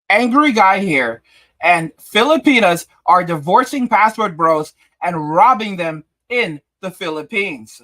Angry guy here, and Filipinas are divorcing password bros and robbing them in the Philippines.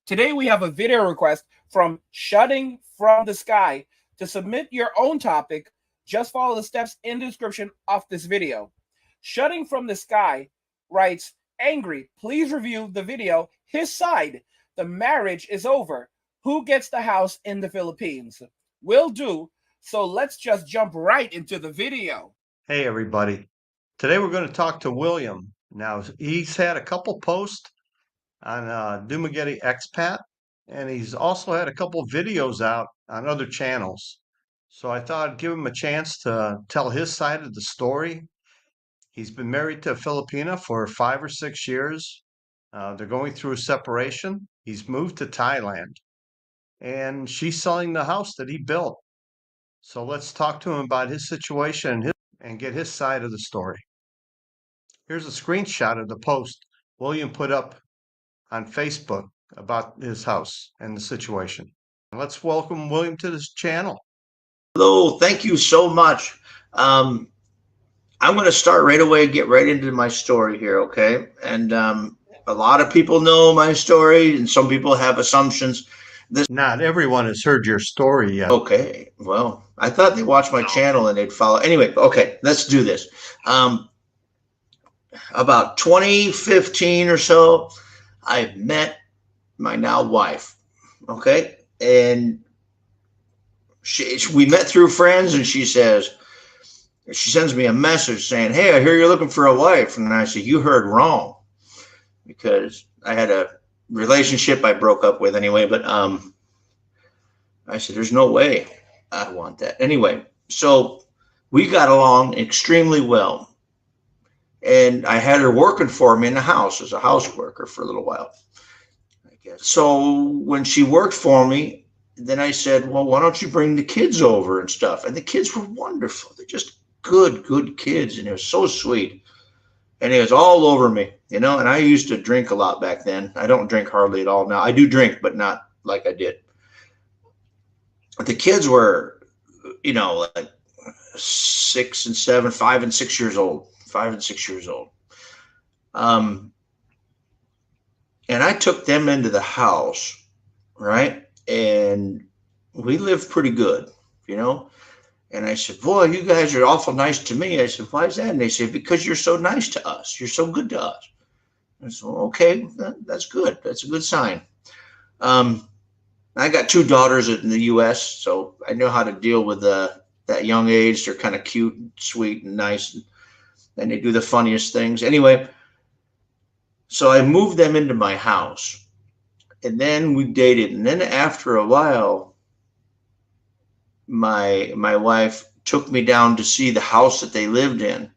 Today we have a video request from Shutting from the Sky. To submit your own topic, just follow the steps in the description of this video. Shutting from the Sky writes, angry, please review the video, his side. The marriage is over. Who gets the house in the Philippines? Will do. So let's just jump right into the video. Hey, everybody. Today we're going to talk to William. Now, he's had a couple posts on Dumagetti Expat, and he's also had a couple videos out on other channels. So I thought I'd give him a chance to tell his side of the story. He's been married to a Filipina for 5 or 6 years. They're going through a separation. He's moved to Thailand, and she's selling the house that he built. So let's talk to him about his situation and get his side of the story. Here's a screenshot of the post William put up on Facebook about his house and the situation. Let's welcome William to this channel. Hello, thank you so much. I'm going to start right away, get right into my story here, okay? And a lot of people know my story, and some people have assumptions. Not everyone has heard your story yet. Okay, well, I thought they watched my channel and they'd follow. Anyway, okay, let's do this. About 2015 or so, I met my now wife, okay? And we met through friends, and she sends me a message saying, hey, I hear you're looking for a wife. And I said, you heard wrong, because I had a relationship I broke up with anyway. But I said, there's no way I want that. Anyway, so we got along extremely well. And I had her working for me in the house as a house worker for a little while, I guess. So when she worked for me, then I said, well, why don't you bring the kids over and stuff? And the kids were wonderful. They're just good kids. And it was so sweet. And it was all over me, you know, and I used to drink a lot back then. I don't drink hardly at all now. I do drink, but not like I did. But the kids were, you know, like 6 and 7, 5 and 6 years old. 5 and 6 years old. And I took them into the house, right? And we lived pretty good, you know? And I said, boy, you guys are awful nice to me. I said, why is that? And they said, because you're so nice to us. You're so good to us. I said, well, okay, that's good. That's a good sign. I got 2 daughters in the U.S., so I know how to deal with that young age. They're kind of cute, and sweet, and nice. And they do the funniest things. Anyway, so I moved them into my house. And then we dated. And then after a while, my wife took me down to see the house that they lived in.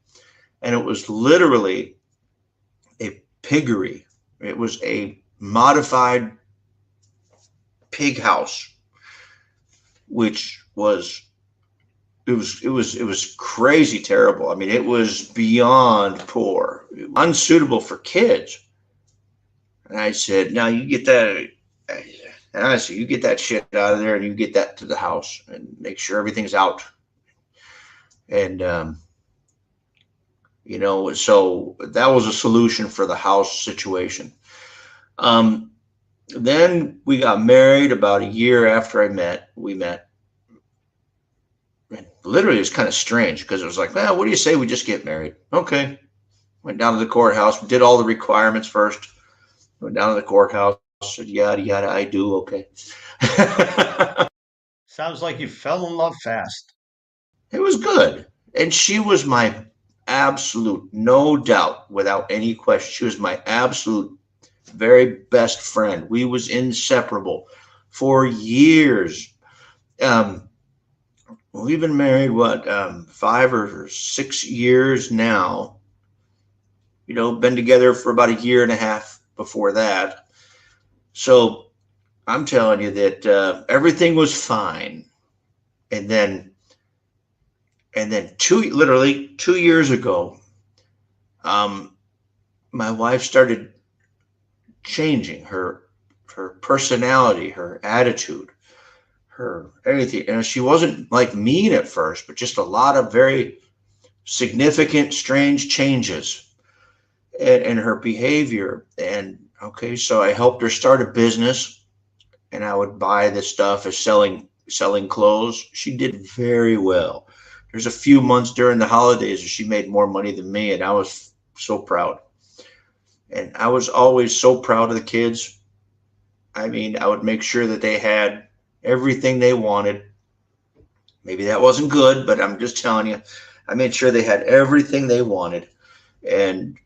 And it was literally a piggery. It was a modified pig house, which was it was crazy terrible. I mean, it was beyond poor, unsuitable for kids. And I said, now you get that. And I said, you get that shit out of there and you get that to the house and make sure everything's out. And, you know, so that was a solution for the house situation. Then we got married about a year after we met. And literally, it was kind of strange because it was like, well, what do you say we just get married? Okay. Went down to the courthouse, did all the requirements first. Went down to the courthouse, said, yada, yada, I do. Okay. Sounds like you fell in love fast. It was good. And she was my absolute, no doubt, without any question, she was my absolute very best friend. We was inseparable for years. We've been married, 5 or 6 years now. You know, been together for about a year and a half before that. So I'm telling you that everything was fine. And then literally 2 years ago, my wife started changing her personality, her attitude, her everything. And she wasn't like mean at first, but just a lot of very significant, strange changes in her behavior. And okay, so I helped her start a business, and I would buy the stuff as selling clothes. She did very well. There's a few months during the holidays where she made more money than me, and I was so proud. And I was always so proud of the kids. I mean, I would make sure that they had everything they wanted. Maybe that wasn't good, but I'm just telling you, I made sure they had everything they wanted. And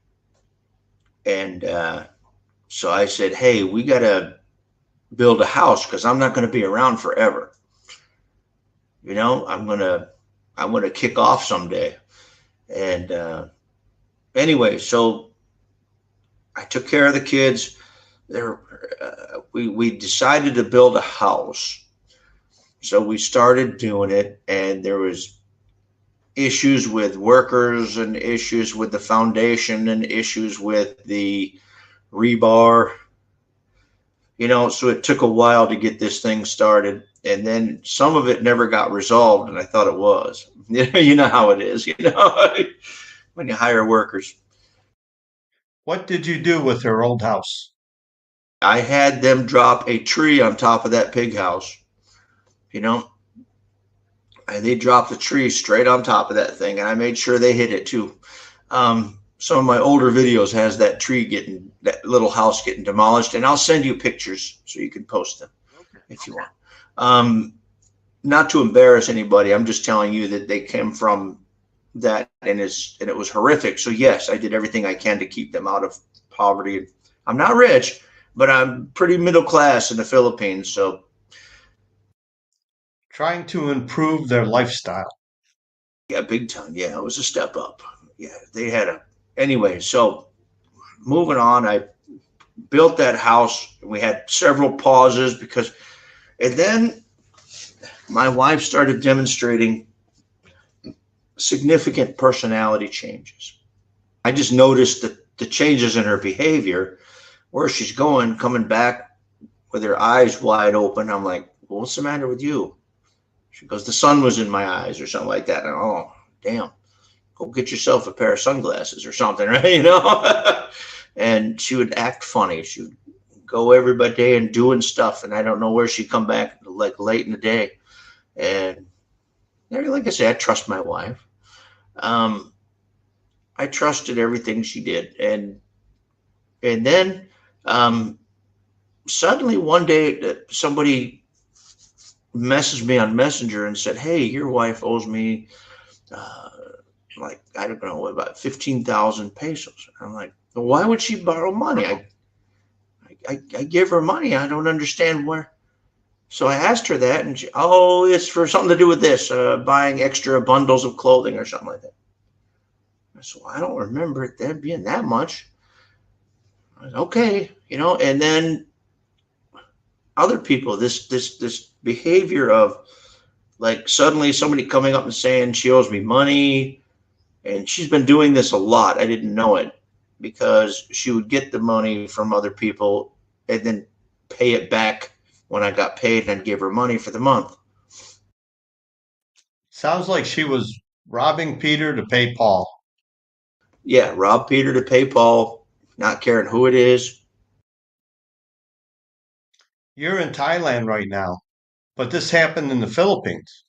so I said, hey, we got to build a house because I'm not going to be around forever. You know, I'm going to kick off someday. And anyway, so I took care of the kids. We decided to build a house. So we started doing it, and there was issues with workers and issues with the foundation and issues with the rebar. You know, so it took a while to get this thing started, and then some of it never got resolved, and I thought it was. You know how it is, you know, when you hire workers. What did you do with her old house? I had them drop a tree on top of that pig house, you know, and they dropped the tree straight on top of that thing, and I made sure they hit it too. Some of my older videos has that little house getting demolished, and I'll send you pictures so you can post them if you want. Not to embarrass anybody, I'm just telling you that they came from that, and it was horrific. So yes, I did everything I can to keep them out of poverty. I'm not rich, but I'm pretty middle class in the Philippines. So Trying to improve their lifestyle. yeah, big time. Yeah, it was a step up. Yeah, anyway, so moving on, I built that house. We had several pauses and then my wife started demonstrating significant personality changes. I just noticed the changes in her behavior, where she's coming back with her eyes wide open. I'm like, well, what's the matter with you? She goes, the sun was in my eyes or something like that. And oh, damn, go get yourself a pair of sunglasses or something, right? You know? And she would act funny. She would go every day and doing stuff, and I don't know where she'd come back like late in the day. And like I said, I trust my wife. I trusted everything she did, and then suddenly one day somebody messaged me on Messenger and said, "Hey, your wife owes me like, I don't know, about 15,000 pesos." I'm like, well, why would she borrow money? I give her money. I don't understand where. So I asked her that, and it's for something to do with this, buying extra bundles of clothing or something like that. I said, well, I don't remember it then being that much. I said, okay, you know, and then other people, this behavior of like suddenly somebody coming up and saying she owes me money, and she's been doing this a lot. I didn't know it, because she would get the money from other people and then pay it back when I got paid, and give her money for the month. Sounds like she was robbing Peter to pay Paul. Yeah, rob Peter to pay Paul, not caring who it is. You're in Thailand right now, but this happened in the Philippines.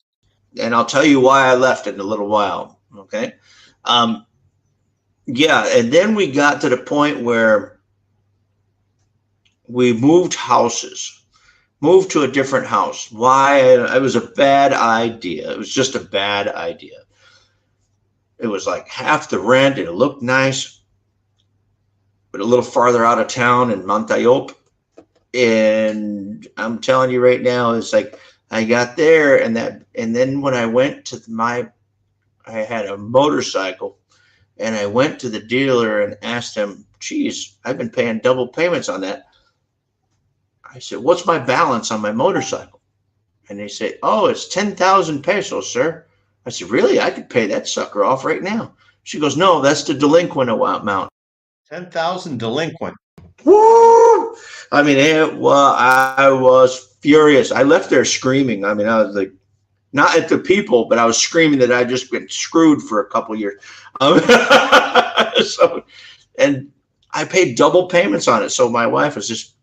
And I'll tell you why I left in a little while, okay? Yeah, and then we got to the point where we moved houses, moved to a different house. Why? It was a bad idea. It was just a bad idea. It was like half the rent. It looked nice, but a little farther out of town in Montayop. And I'm telling you right now, it's like I got there, and then when I went to I had a motorcycle, and I went to the dealer and asked him, geez, I've been paying double payments on that. I said, what's my balance on my motorcycle? And they say, oh, it's 10,000 pesos, sir. I said, really? I could pay that sucker off right now. She goes, no, that's the delinquent amount. 10,000 delinquent. Woo! I mean, I was furious. I left there screaming. I mean, I was like, not at the people, but I was screaming that I'd just been screwed for a couple years. So, and I paid double payments on it. So my wife was just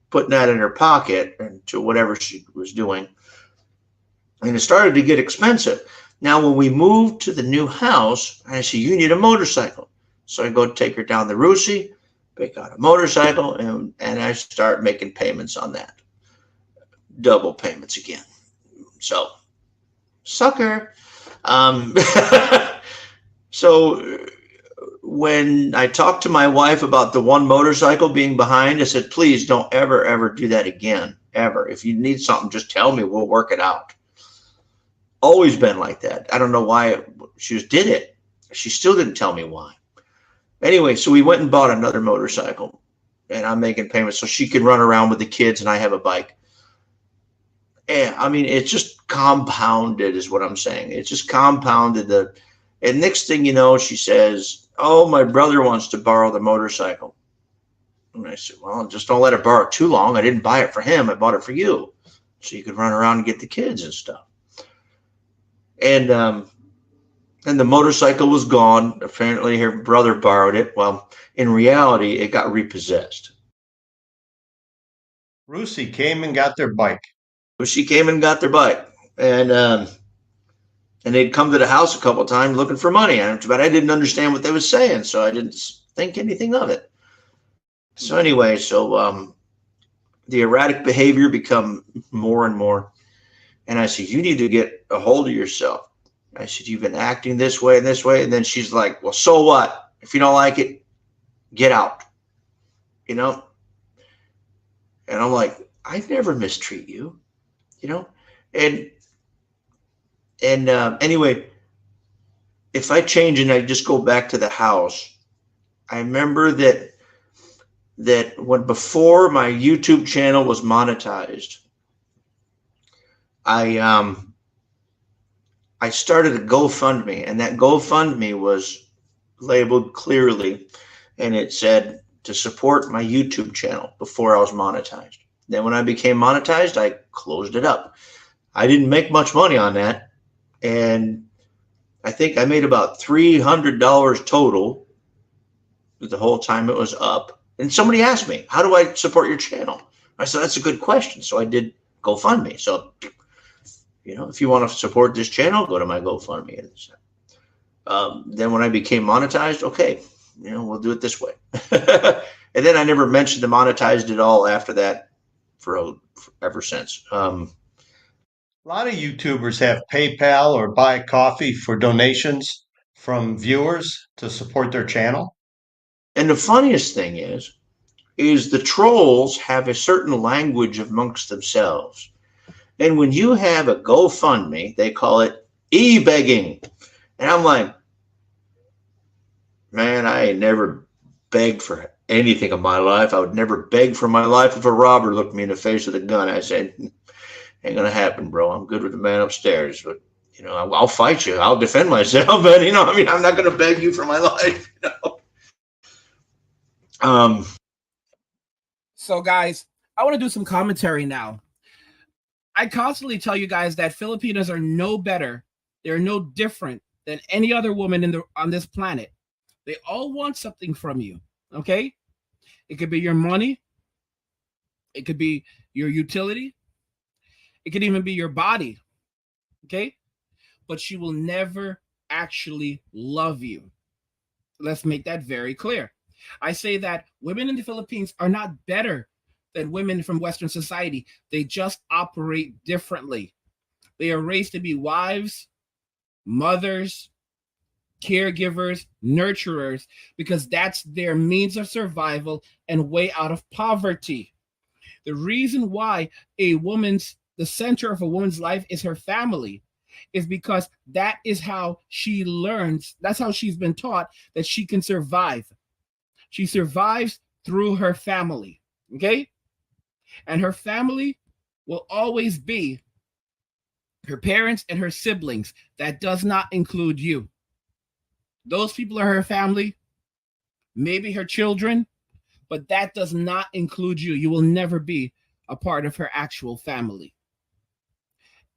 putting that in her pocket and to whatever she was doing. And it started to get expensive. Now, when we moved to the new house, I said, you need a motorcycle. So I go take her down the Russie, pick out a motorcycle, and I start making payments on that. Double payments again. So, sucker. So when I talked to my wife about the one motorcycle being behind, I said, please don't ever do that again, ever. If you need something, just tell me, we'll work it out. Always been like that. I don't know why she just did it. She still didn't tell me why. Anyway, so we went and bought another motorcycle, and I'm making payments so she can run around with the kids and I have a bike. And I mean, it's just compounded is what I'm saying. It's just compounded. And next thing you know, she says, oh, my brother wants to borrow the motorcycle. And I said, well, just don't let her borrow it too long. I didn't buy it for him. I bought it for you so you could run around and get the kids and stuff. And the motorcycle was gone. Apparently her brother borrowed it. Well, in reality, it got repossessed. Russie came and got their bike. So she came and got their bike. And they'd come to the house a couple of times looking for money. But I didn't understand what they were saying, so I didn't think anything of it. So anyway, the erratic behavior become more and more. And I said, you need to get a hold of yourself. I said, you've been acting this way and this way. And then she's like, well, so what? If you don't like it, get out. You know? And I'm like, I never mistreat you. You know? And anyway, if I change and I just go back to the house, I remember that when before my YouTube channel was monetized, I started a GoFundMe, and that GoFundMe was labeled clearly, and it said to support my YouTube channel before I was monetized. Then when I became monetized, I closed it up. I didn't make much money on that, and I think I made about $300 total the whole time it was up. And somebody asked me, how do I support your channel? I said, that's a good question. So I did GoFundMe. So, you know, if you want to support this channel, go to my GoFundMe. Then when I became monetized, okay, you know, we'll do it this way. And then I never mentioned the monetized at all after that ever since. A lot of YouTubers have PayPal or buy coffee for donations from viewers to support their channel. And the funniest thing is the trolls have a certain language amongst themselves. And when you have a GoFundMe, they call it e-begging. And I'm like, man, I ain't never begged for anything in my life. I would never beg for my life if a robber looked me in the face with a gun. I said, ain't going to happen, bro. I'm good with the man upstairs. But, you know, I'll fight you. I'll defend myself. But, you know, I mean, I'm not going to beg you for my life, you know. So, guys, I want to do some commentary now. I constantly tell you guys that Filipinas are no better. They're no different than any other woman on this planet. They all want something from you, okay? It could be your money. It could be your utility. It could even be your body, okay? But she will never actually love you. Let's make that very clear. I say that women in the Philippines are not better than women from Western society. They just operate differently. They are raised to be wives, mothers, caregivers, nurturers, because that's their means of survival and way out of poverty. The reason why the center of a woman's life is her family is because that is how she learns. That's how she's been taught that she can survive. She survives through her family, okay? And her family will always be her parents and her siblings. That does not include you. Those people are her family, maybe her children, but that does not include you. You will never be a part of her actual family.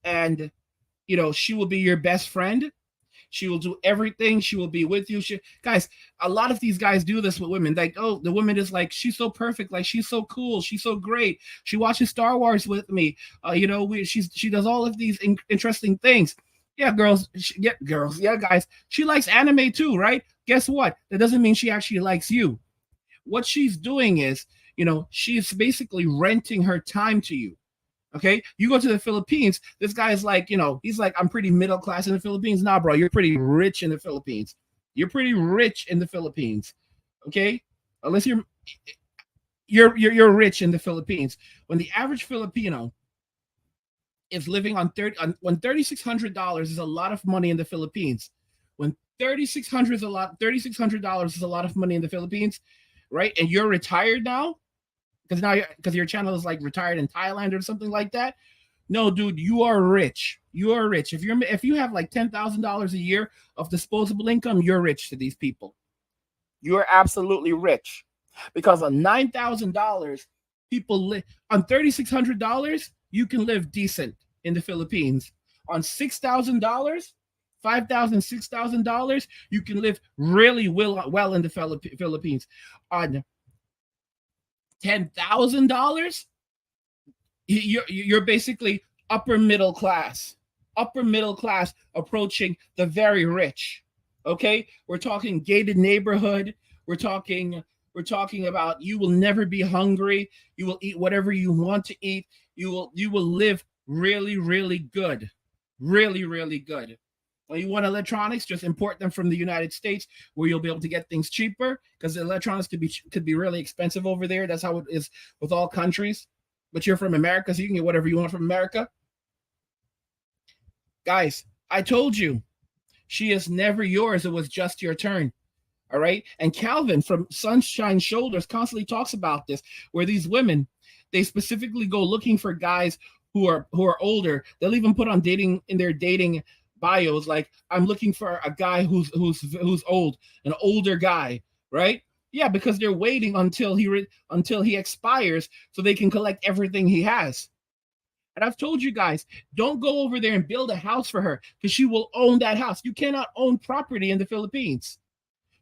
And, she will be your best friend. She will do everything. She will be with you. Guys, a lot of these guys do this with women. Like, oh, the woman is like, she's so perfect. Like, she's so cool. She's so great. She watches Star Wars with me. She does all of these interesting things. Yeah, girls. Yeah, guys. She likes anime too, right? Guess what? That doesn't mean she actually likes you. What she's doing is, she's basically renting her time to you. Okay, you go to the Philippines. This guy's like, he's like, I'm pretty middle class in the Philippines. Nah, bro, you're pretty rich in the Philippines. You're pretty rich in the Philippines. Okay, unless you're rich in the Philippines. When the average Filipino is living on when $3,600 is a lot of money in the Philippines. When $3,600 is a lot of money in the Philippines, right? And you're retired now. Because your channel is like retired in Thailand or something like that. No, dude, you are rich. You are rich. If you have like $10,000 a year of disposable income, you're rich to these people. You are absolutely rich, because on $9,000, people live on $3,600. You can live decent in the Philippines. On $6,000, $5,000, $6,000, you can live really well in the Philippines. On $10,000, you're basically upper middle class approaching the very rich. Okay, we're talking gated neighborhood. We're talking about you will never be hungry. You will eat whatever you want to eat. You will live really, really good, really, really good. When you want electronics, just import them from the United States, where you'll be able to get things cheaper, because the electronics could be really expensive over there. That's how it is with all countries. But you're from America, so you can get whatever you want from America. Guys, I told you, she is never yours. It was just your turn. All right. And Calvin from Sunshine Shoulders constantly talks about this, where these women, they specifically go looking for guys who are older. They'll even put on in their dating bios, like, I'm looking for a guy who's old, an older guy, right? Yeah, because they're waiting until he expires so they can collect everything he has. And I've told you guys, don't go over there and build a house for her, because she will own that house. You cannot own property in the Philippines.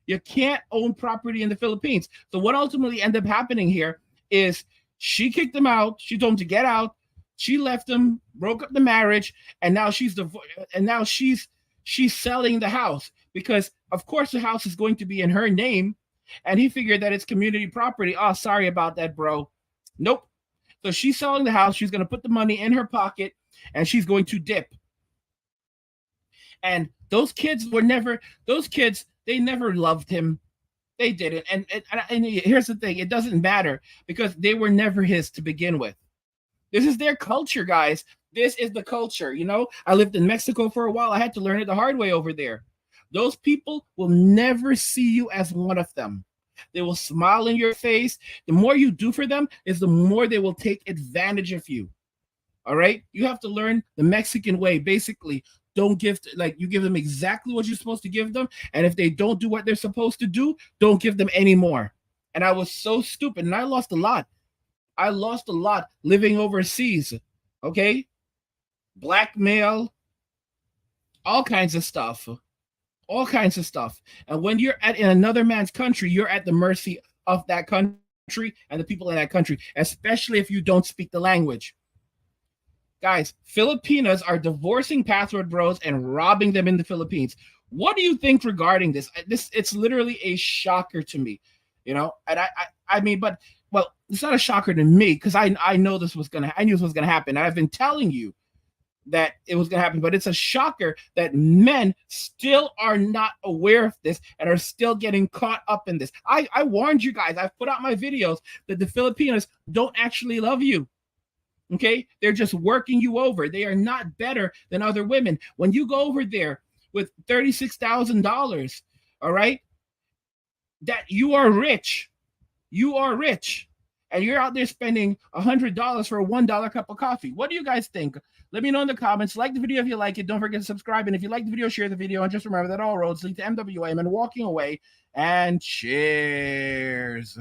You can't own property in the Philippines. So what ultimately ended up happening here is she kicked him out. She told him to get out. She left him, broke up the marriage, and now she's selling the house, because of course the house is going to be in her name, and he figured that it's community property. Oh, sorry about that, bro. Nope. So she's selling the house. She's going to put the money in her pocket, and she's going to dip. And those kids, they never loved him. They didn't. And here's the thing. It doesn't matter, because they were never his to begin with. This is their culture, guys. This is the culture. I lived in Mexico for a while. I had to learn it the hard way over there. Those people will never see you as one of them. They will smile in your face. The more you do for them is the more they will take advantage of you. All right? You have to learn the Mexican way. Basically, don't give, you give them exactly what you're supposed to give them. And if they don't do what they're supposed to do, don't give them any more. And I was so stupid, and I lost a lot. I lost a lot living overseas. Okay? Blackmail, all kinds of stuff. All kinds of stuff. And when you're in another man's country, you're at the mercy of that country and the people in that country, especially if you don't speak the language. Guys, Filipinas are divorcing password bros and robbing them in the Philippines. What do you think regarding this? It's literally a shocker to me, And I mean, but well, it's not a shocker to me, because I knew this was gonna happen. I've been telling you that it was gonna happen, but it's a shocker that men still are not aware of this and are still getting caught up in this. I warned you guys. I've put out my videos that the Filipinos don't actually love you. Okay, they're just working you over. They are not better than other women. When you go over there with $36,000, all right, that you are rich. You are rich, and you're out there spending $100 for a $1 cup of coffee. What do you guys think? Let me know in the comments. Like the video if you like it. Don't forget to subscribe. And if you like the video, share the video. And just remember that all roads lead to MWM and walking away. And cheers.